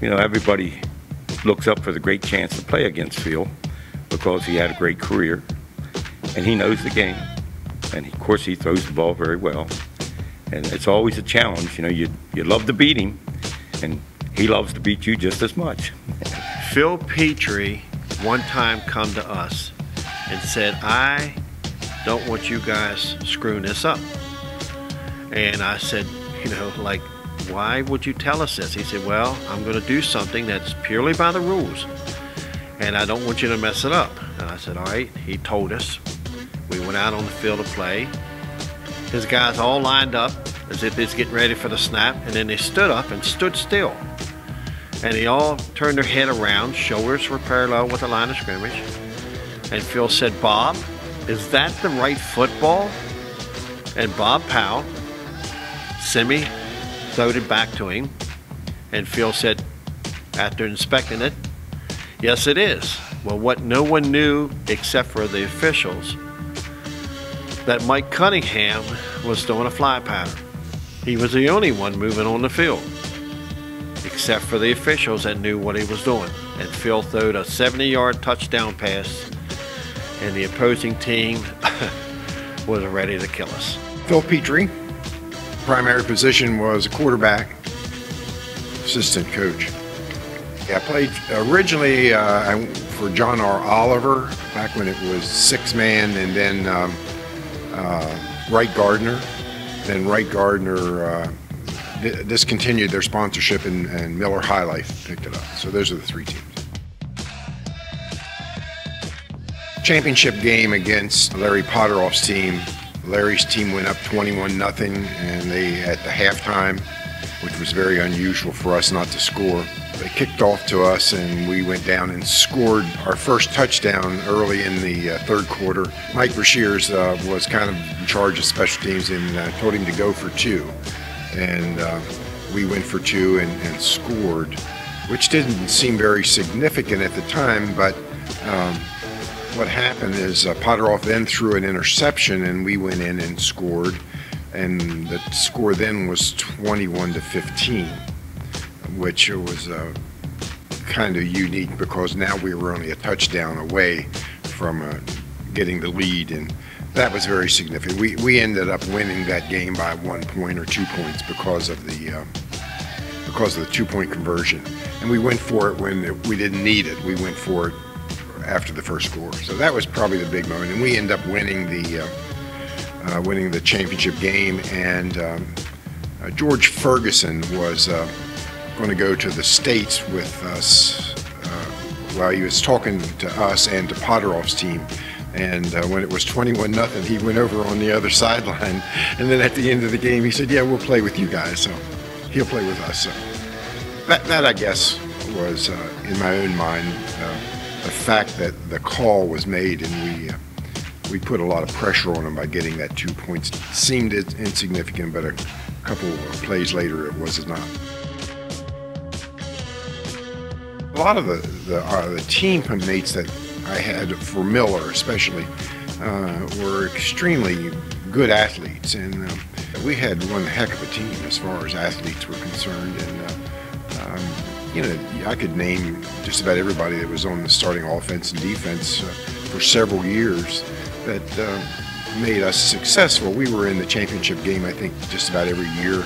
You know, everybody looks up for the great chance to play against Phil because he had a great career and he knows the game, and of course he throws the ball very well, and it's always a challenge. You know, you love to beat him and he loves to beat you just as much. Phil Petry one time come to us and said, I don't want you guys screwing this up. And I said, you know, like, why would you tell us this? He said, well, I'm going to do something that's purely by the rules, and I don't want you to mess it up. And I said, all right. He told us. We went out on the field to play. His guys all lined up as if they're getting ready for the snap, and then they stood up and stood still. And they all turned their head around, shoulders were parallel with the line of scrimmage. And Phil said, Bob, is that the right football? And Bob Powell, semi-throwed it back to him. And Phil said, after inspecting it, yes, it is. Well, what no one knew except for the officials, that Mike Cunningham was doing a fly pattern. He was the only one moving on the field, except for the officials that knew what he was doing. And Phil threw a 70-yard touchdown pass, and the opposing team was ready to kill us. Phil Petry, primary position was quarterback, assistant coach. Yeah, I played originally for John R. Oliver back when it was six-man, and then Wright Gardner. Then Wright Gardner discontinued their sponsorship, and Miller High Life picked it up. So those are the three teams. Championship game against Larry Potteroff's team. Larry's team went up 21-0, and they, at the halftime, which was very unusual for us not to score, they kicked off to us, and we went down and scored our first touchdown early in the third quarter. Mike Brashears was kind of in charge of special teams, and told him to go for two. And we went for two and scored, which didn't seem very significant at the time, but what happened is Potteroff then threw an interception, and we went in and scored, and the score then was 21-15, which was kind of unique because now we were only a touchdown away from getting the lead, and that was very significant. We ended up winning that game by 1 point or 2 points because of the 2-point conversion, and we went for it when we didn't need it. We went for it after the first score, so that was probably the big moment, and we ended up winning the championship game. And George Ferguson was going to go to the States with us while he was talking to us and to Potteroff's team. And when it was 21-0, he went over on the other sideline. And then at the end of the game, he said, yeah, we'll play with you guys. So he'll play with us. So that I guess, was, in my own mind, the fact that the call was made, and we put a lot of pressure on him by getting that 2 points. It seemed insignificant, but a couple of plays later, it was not. A lot of the teammates that I had for Miller especially were extremely good athletes, and we had one heck of a team as far as athletes were concerned. And you know, I could name just about everybody that was on the starting offense and defense for several years that made us successful. We were in the championship game, I think, just about every year,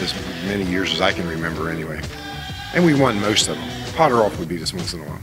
as many years as I can remember anyway. And we won most of them. Potteroff would beat us once in a while.